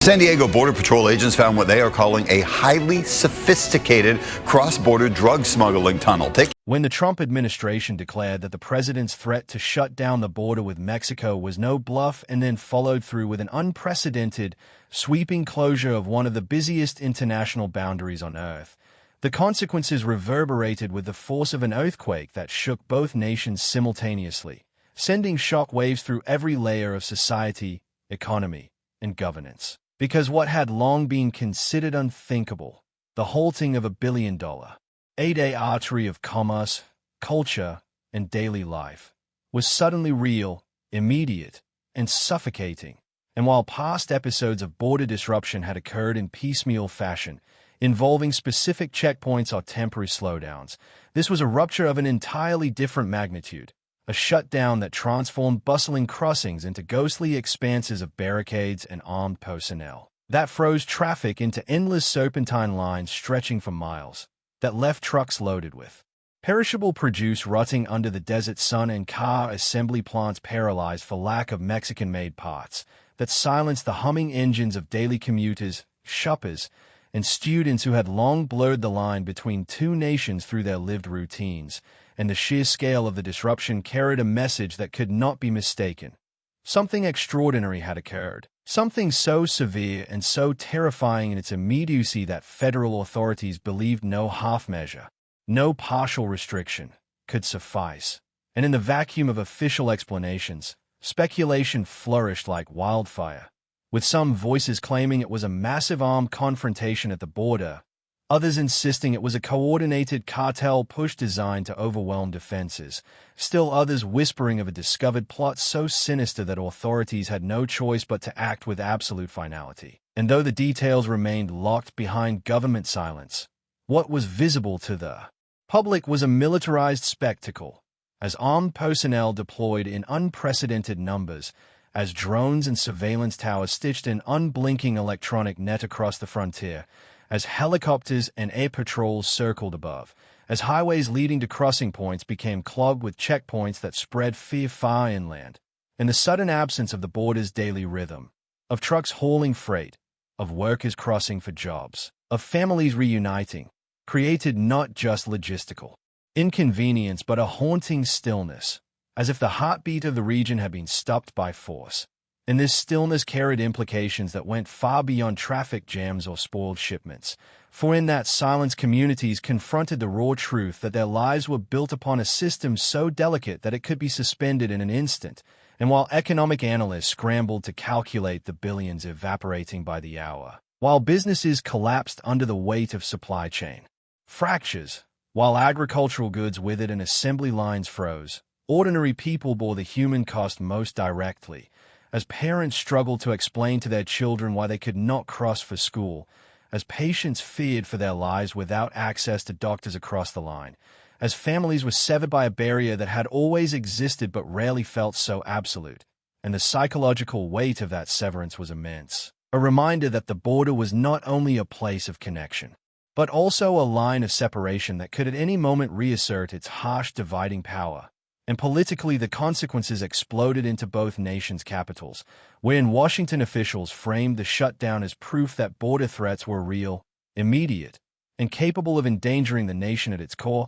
San Diego Border Patrol agents found what they are calling a highly sophisticated cross-border drug smuggling tunnel. When the Trump administration declared that the president's threat to shut down the border with Mexico was no bluff and then followed through with an unprecedented, sweeping closure of one of the busiest international boundaries on Earth, the consequences reverberated with the force of an earthquake that shook both nations simultaneously, sending shock waves through every layer of society, economy, and governance. Because what had long been considered unthinkable, the halting of $1 billion, 8-day artery of commerce, culture, and daily life, was suddenly real, immediate, and suffocating. And while past episodes of border disruption had occurred in piecemeal fashion, involving specific checkpoints or temporary slowdowns, this was a rupture of an entirely different magnitude, a shutdown that transformed bustling crossings into ghostly expanses of barricades and armed personnel, that froze traffic into endless serpentine lines stretching for miles, that left trucks loaded with perishable produce rotting under the desert sun and car assembly plants paralyzed for lack of Mexican-made parts, that silenced the humming engines of daily commuters, shoppers, and students who had long blurred the line between two nations through their lived routines, and the sheer scale of the disruption carried a message that could not be mistaken. Something extraordinary had occurred, something so severe and so terrifying in its immediacy that federal authorities believed no half measure, no partial restriction, could suffice. And in the vacuum of official explanations, speculation flourished like wildfire, with some voices claiming it was a massive armed confrontation at the border, others insisting it was a coordinated cartel push designed to overwhelm defenses, still others whispering of a discovered plot so sinister that authorities had no choice but to act with absolute finality. And though the details remained locked behind government silence, what was visible to the public was a militarized spectacle, as armed personnel deployed in unprecedented numbers, as drones and surveillance towers stitched an unblinking electronic net across the frontier, as helicopters and air patrols circled above, as highways leading to crossing points became clogged with checkpoints that spread fear far inland, and the sudden absence of the border's daily rhythm, of trucks hauling freight, of workers crossing for jobs, of families reuniting, created not just logistical inconvenience but a haunting stillness, as if the heartbeat of the region had been stopped by force. And this stillness carried implications that went far beyond traffic jams or spoiled shipments, for in that silence communities confronted the raw truth that their lives were built upon a system so delicate that it could be suspended in an instant, and while economic analysts scrambled to calculate the billions evaporating by the hour, while businesses collapsed under the weight of supply chain fractures, while agricultural goods withered and assembly lines froze, ordinary people bore the human cost most directly, as parents struggled to explain to their children why they could not cross for school, as patients feared for their lives without access to doctors across the line, as families were severed by a barrier that had always existed but rarely felt so absolute, and the psychological weight of that severance was immense. A reminder that the border was not only a place of connection, but also a line of separation that could at any moment reassert its harsh dividing power. And politically, the consequences exploded into both nations' capitals, wherein Washington officials framed the shutdown as proof that border threats were real, immediate, and capable of endangering the nation at its core,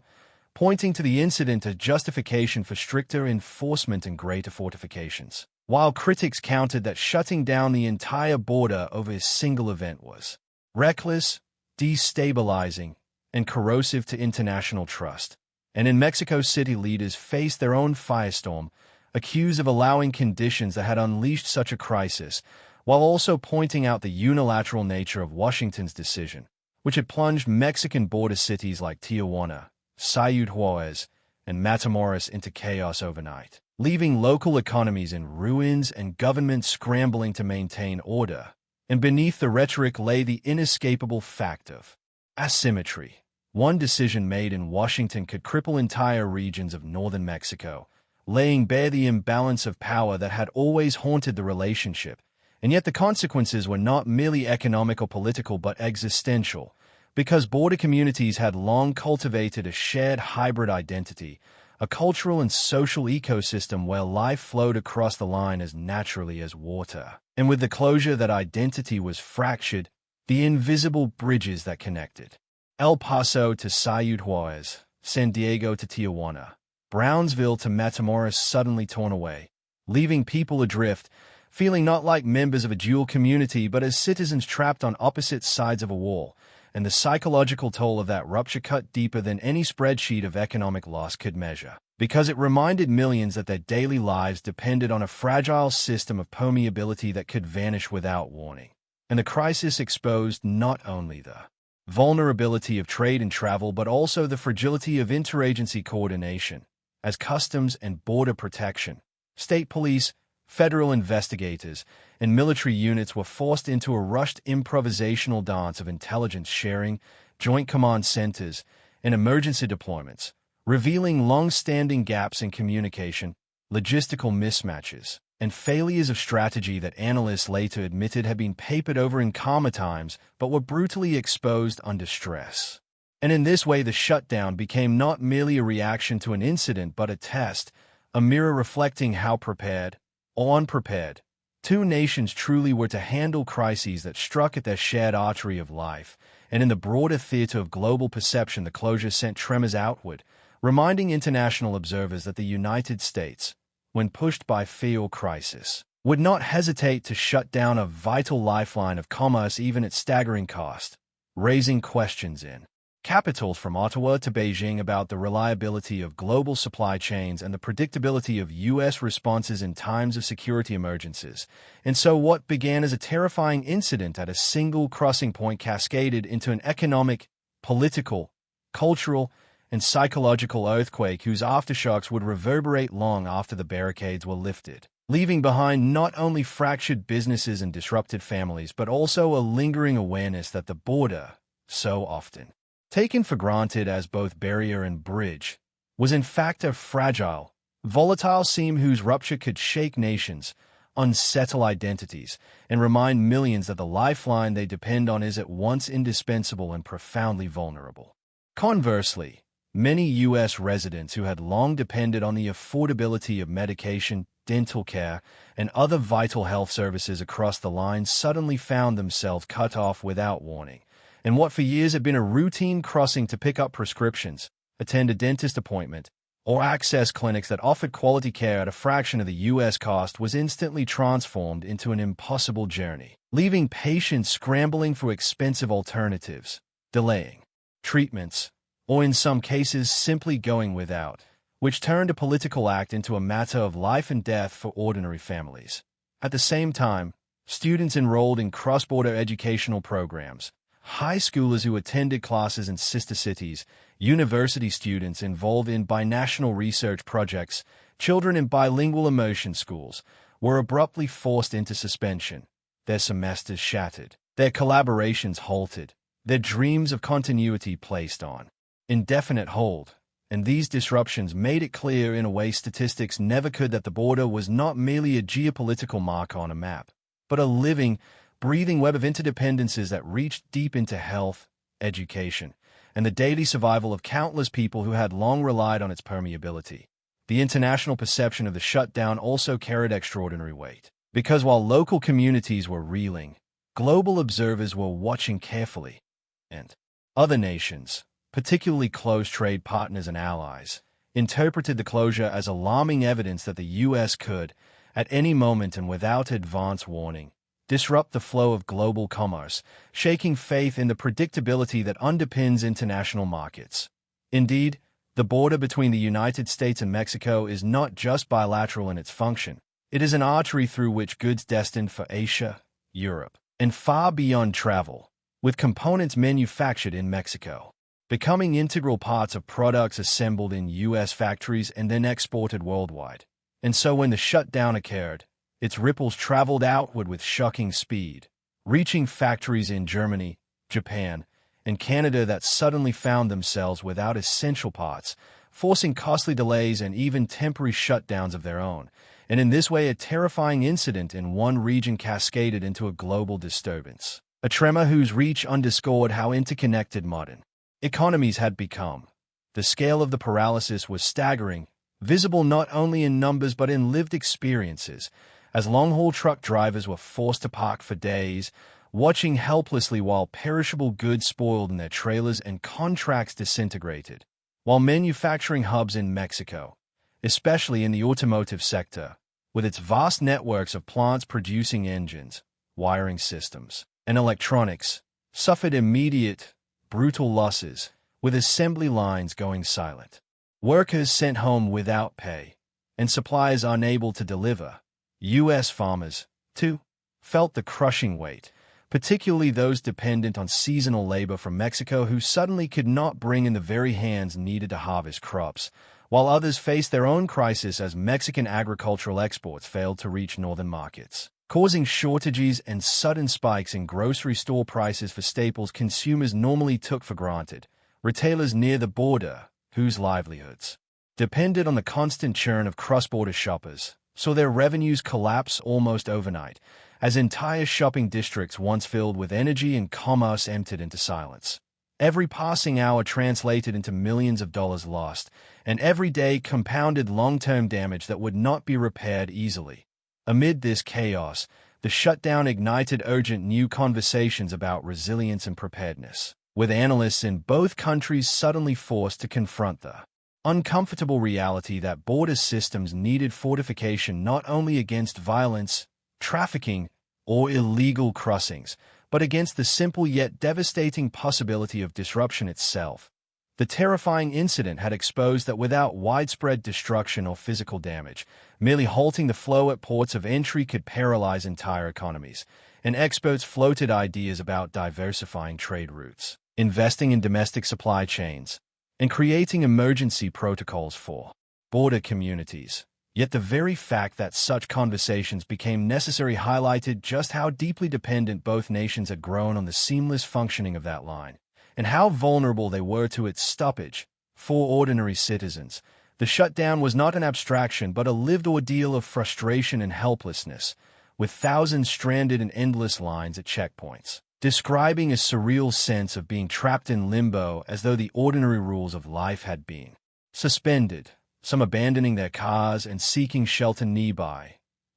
pointing to the incident as justification for stricter enforcement and greater fortifications. While critics countered that shutting down the entire border over a single event was reckless, destabilizing, and corrosive to international trust. And in Mexico City, leaders faced their own firestorm, accused of allowing conditions that had unleashed such a crisis, while also pointing out the unilateral nature of Washington's decision, which had plunged Mexican border cities like Tijuana, Ciudad Juarez, and Matamoros into chaos overnight, leaving local economies in ruins and governments scrambling to maintain order. And beneath the rhetoric lay the inescapable fact of asymmetry. One decision made in Washington could cripple entire regions of northern Mexico, laying bare the imbalance of power that had always haunted the relationship. And yet the consequences were not merely economic or political but existential, because border communities had long cultivated a shared hybrid identity, a cultural and social ecosystem where life flowed across the line as naturally as water. And with the closure, that identity was fractured, the invisible bridges that connected El Paso to Ciudad Juarez, San Diego to Tijuana, Brownsville to Matamoros suddenly torn away, leaving people adrift, feeling not like members of a dual community but as citizens trapped on opposite sides of a wall. And the psychological toll of that rupture cut deeper than any spreadsheet of economic loss could measure, because it reminded millions that their daily lives depended on a fragile system of permeability that could vanish without warning. And the crisis exposed not only the vulnerability of trade and travel but also the fragility of interagency coordination, as customs and border protection, state police, federal investigators, and military units were forced into a rushed improvisational dance of intelligence sharing, joint command centers, and emergency deployments, revealing long-standing gaps in communication, logistical mismatches, and failures of strategy that analysts later admitted had been papered over in calmer times but were brutally exposed under stress. And in this way, the shutdown became not merely a reaction to an incident but a test, a mirror reflecting how prepared or unprepared two nations truly were to handle crises that struck at their shared artery of life. And in the broader theater of global perception, the closure sent tremors outward, reminding international observers that the United States, when pushed by fear or crisis, would not hesitate to shut down a vital lifeline of commerce even at staggering cost, raising questions in capitals from Ottawa to Beijing about the reliability of global supply chains and the predictability of U.S. responses in times of security emergencies. And so what began as a terrifying incident at a single crossing point cascaded into an economic, political, cultural, and psychological earthquake whose aftershocks would reverberate long after the barricades were lifted, leaving behind not only fractured businesses and disrupted families but also a lingering awareness that the border, so often taken for granted as both barrier and bridge, was in fact a fragile, volatile seam whose rupture could shake nations, unsettle identities, and remind millions that the lifeline they depend on is at once indispensable and profoundly vulnerable. Conversely, many U.S. residents who had long depended on the affordability of medication, dental care, and other vital health services across the line suddenly found themselves cut off without warning. And what for years had been a routine crossing to pick up prescriptions, attend a dentist appointment, or access clinics that offered quality care at a fraction of the U.S. cost was instantly transformed into an impossible journey, leaving patients scrambling for expensive alternatives, delaying treatments, or in some cases simply going without, which turned a political act into a matter of life and death for ordinary families. At the same time, students enrolled in cross-border educational programs, high schoolers who attended classes in sister cities, university students involved in binational research projects, children in bilingual immersion schools, were abruptly forced into suspension, their semesters shattered, their collaborations halted, their dreams of continuity placed on indefinite hold. And these disruptions made it clear in a way statistics never could that the border was not merely a geopolitical marker on a map, but a living, breathing web of interdependencies that reached deep into health, education, and the daily survival of countless people who had long relied on its permeability. The international perception of the shutdown also carried extraordinary weight, because while local communities were reeling, global observers were watching carefully, and other nations, particularly close trade partners and allies, interpreted the closure as alarming evidence that the U.S. could, at any moment and without advance warning, disrupt the flow of global commerce, shaking faith in the predictability that underpins international markets. Indeed, the border between the United States and Mexico is not just bilateral in its function. It is an artery through which goods destined for Asia, Europe, and far beyond travel, with components manufactured in Mexico, becoming integral parts of products assembled in U.S. factories and then exported worldwide. And so when the shutdown occurred, its ripples traveled outward with shocking speed, reaching factories in Germany, Japan, and Canada that suddenly found themselves without essential parts, forcing costly delays and even temporary shutdowns of their own. And in this way, a terrifying incident in one region cascaded into a global disturbance, a tremor whose reach underscored how interconnected modern economies had become. The scale of the paralysis was staggering, visible not only in numbers but in lived experiences, as long-haul truck drivers were forced to park for days, watching helplessly while perishable goods spoiled in their trailers and contracts disintegrated. While manufacturing hubs in Mexico, especially in the automotive sector, with its vast networks of plants producing engines, wiring systems, and electronics, suffered immediate, brutal losses, with assembly lines going silent. Workers sent home without pay, and suppliers unable to deliver. U.S. farmers, too, felt the crushing weight, particularly those dependent on seasonal labor from Mexico who suddenly could not bring in the very hands needed to harvest crops, while others faced their own crisis as Mexican agricultural exports failed to reach northern markets, causing shortages and sudden spikes in grocery store prices for staples consumers normally took for granted. Retailers near the border, whose livelihoods depended on the constant churn of cross-border shoppers, saw their revenues collapse almost overnight, as entire shopping districts once filled with energy and commerce emptied into silence. Every passing hour translated into millions of dollars lost, and every day compounded long-term damage that would not be repaired easily. Amid this chaos, the shutdown ignited urgent new conversations about resilience and preparedness, with analysts in both countries suddenly forced to confront the uncomfortable reality that border systems needed fortification not only against violence, trafficking, or illegal crossings, but against the simple yet devastating possibility of disruption itself. The terrifying incident had exposed that without widespread destruction or physical damage, merely halting the flow at ports of entry could paralyze entire economies, and experts floated ideas about diversifying trade routes, investing in domestic supply chains, and creating emergency protocols for border communities. Yet the very fact that such conversations became necessary highlighted just how deeply dependent both nations had grown on the seamless functioning of that line, and how vulnerable they were to its stoppage. For ordinary citizens, the shutdown was not an abstraction but a lived ordeal of frustration and helplessness, with thousands stranded in endless lines at checkpoints, describing a surreal sense of being trapped in limbo as though the ordinary rules of life had been suspended, some abandoning their cars and seeking shelter nearby,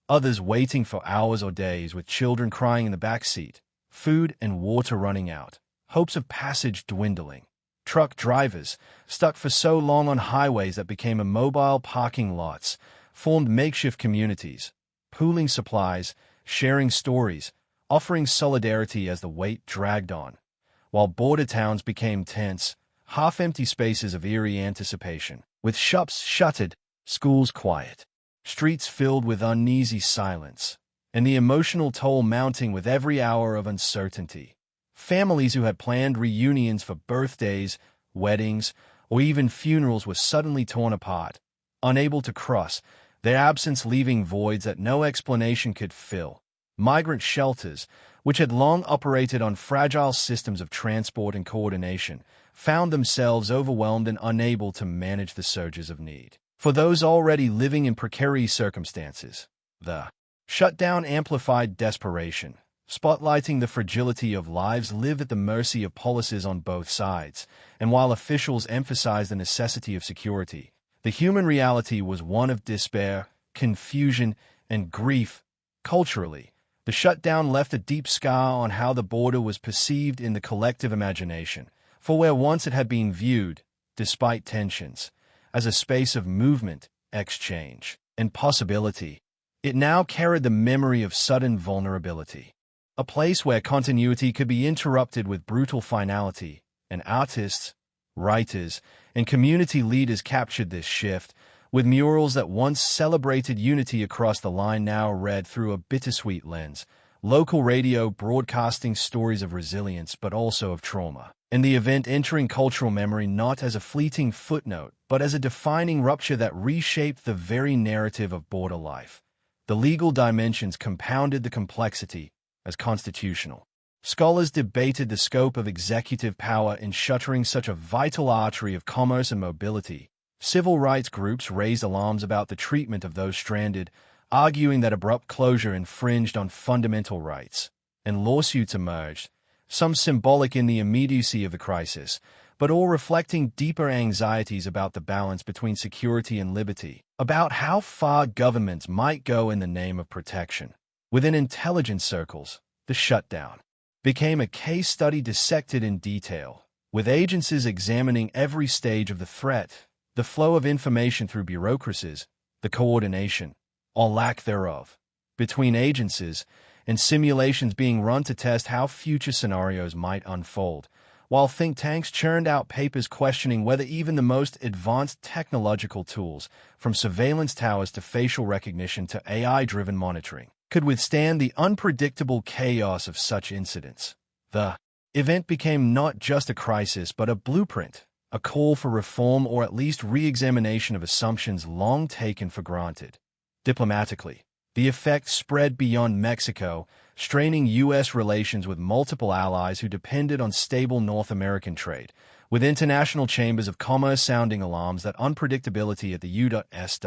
others waiting for hours or days with children crying in the back seat, food and water running out, hopes of passage dwindling. Truck drivers, stuck for so long on highways that became immobile parking lots, formed makeshift communities, pooling supplies, sharing stories, offering solidarity as the wait dragged on, while border towns became tense, half-empty spaces of eerie anticipation, with shops shuttered, schools quiet, streets filled with uneasy silence, and the emotional toll mounting with every hour of uncertainty. Families who had planned reunions for birthdays, weddings, or even funerals were suddenly torn apart, unable to cross, their absence leaving voids that no explanation could fill. Migrant shelters, which had long operated on fragile systems of transport and coordination, found themselves overwhelmed and unable to manage the surges of need. For those already living in precarious circumstances, the shutdown amplified desperation, spotlighting the fragility of lives lived at the mercy of policies on both sides. And while officials emphasized the necessity of security, the human reality was one of despair, confusion, and grief. Culturally, the shutdown left a deep scar on how the border was perceived in the collective imagination, for where once it had been viewed, despite tensions, as a space of movement, exchange, and possibility, it now carried the memory of sudden vulnerability. A place where continuity could be interrupted with brutal finality, and artists, writers, and community leaders captured this shift, with murals that once celebrated unity across the line now read through a bittersweet lens, local radio broadcasting stories of resilience but also of trauma, and the event entering cultural memory not as a fleeting footnote but as a defining rupture that reshaped the very narrative of border life. The legal dimensions compounded the complexity as constitutional. Scholars debated the scope of executive power in shuttering such a vital artery of commerce and mobility. Civil rights groups raised alarms about the treatment of those stranded, arguing that abrupt closure infringed on fundamental rights. And lawsuits emerged, some symbolic in the immediacy of the crisis, but all reflecting deeper anxieties about the balance between security and liberty. about how far governments might go in the name of protection. Within intelligence circles, the shutdown became a case study dissected in detail, with agencies examining every stage of the threat, the flow of information through bureaucracies, the coordination, or lack thereof, between agencies, and simulations being run to test how future scenarios might unfold, while think tanks churned out papers questioning whether even the most advanced technological tools, from surveillance towers to facial recognition to AI-driven monitoring, could withstand the unpredictable chaos of such incidents. The event became not just a crisis but a blueprint, a call for reform or at least re-examination of assumptions long taken for granted. Diplomatically, the effect spread beyond Mexico, straining U.S. relations with multiple allies who depended on stable North American trade, with international chambers of commerce sounding alarms that unpredictability at the U.S.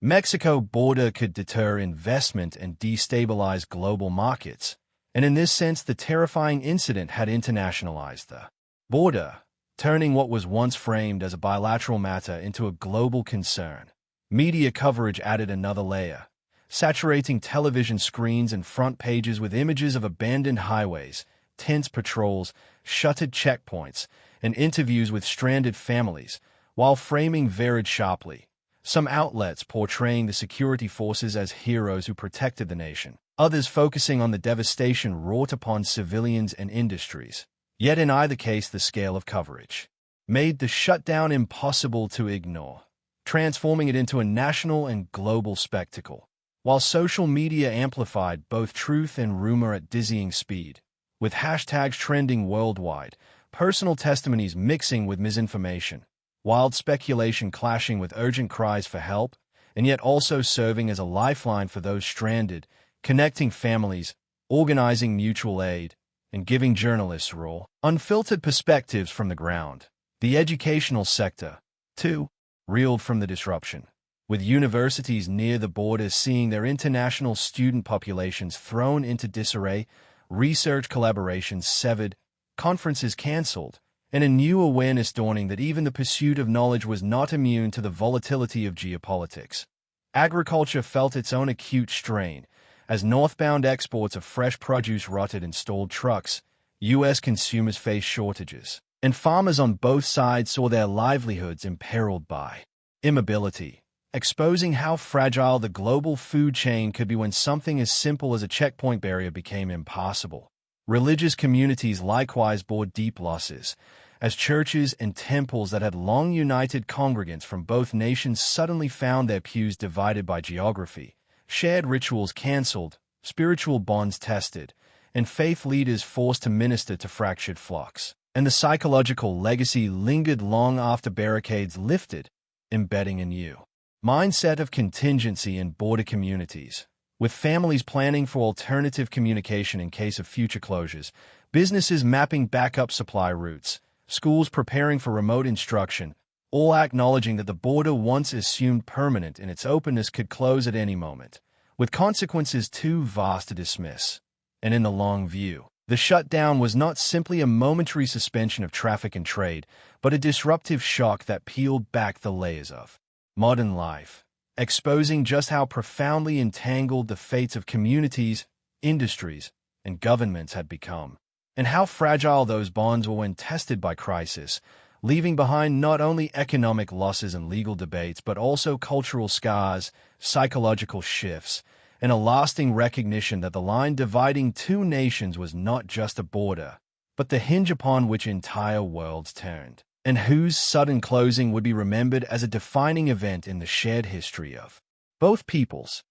Mexico border could deter investment and destabilize global markets, and in this sense the terrifying incident had internationalized the border, turning what was once framed as a bilateral matter into a global concern. Media coverage added another layer, saturating television screens and front pages with images of abandoned highways, tense patrols, shuttered checkpoints, and interviews with stranded families, while framing varied sharply. Some outlets portraying the security forces as heroes who protected the nation, others focusing on the devastation wrought upon civilians and industries. Yet in either case, the scale of coverage made the shutdown impossible to ignore, transforming it into a national and global spectacle. While social media amplified both truth and rumor at dizzying speed, with hashtags trending worldwide, personal testimonies mixing with misinformation, wild speculation clashing with urgent cries for help, and yet also serving as a lifeline for those stranded, connecting families, organizing mutual aid, and giving journalists raw, unfiltered perspectives from the ground. The educational sector, too, reeled from the disruption, with universities near the borders seeing their international student populations thrown into disarray, research collaborations severed, conferences cancelled, and a new awareness dawning that even the pursuit of knowledge was not immune to the volatility of geopolitics. Agriculture felt its own acute strain, as northbound exports of fresh produce rutted in stalled trucks. U.S. consumers faced shortages, and farmers on both sides saw their livelihoods imperiled by immobility, exposing how fragile the global food chain could be when something as simple as a checkpoint barrier became impossible. Religious communities likewise bore deep losses, as churches and temples that had long united congregants from both nations suddenly found their pews divided by geography, shared rituals cancelled, spiritual bonds tested, and faith leaders forced to minister to fractured flocks. And the psychological legacy lingered long after barricades lifted, embedding a new mindset of contingency in border communities, with families planning for alternative communication in case of future closures, businesses mapping backup supply routes, schools preparing for remote instruction, all acknowledging that the border once assumed permanent and its openness could close at any moment, with consequences too vast to dismiss. And in the long view, the shutdown was not simply a momentary suspension of traffic and trade, but a disruptive shock that peeled back the layers of modern life, exposing just how profoundly entangled the fates of communities, industries, and governments had become, and how fragile those bonds were when tested by crisis, leaving behind not only economic losses and legal debates but also cultural scars, psychological shifts, and a lasting recognition that the line dividing two nations was not just a border, but the hinge upon which entire worlds turned, and whose sudden closing would be remembered as a defining event in the shared history of both peoples.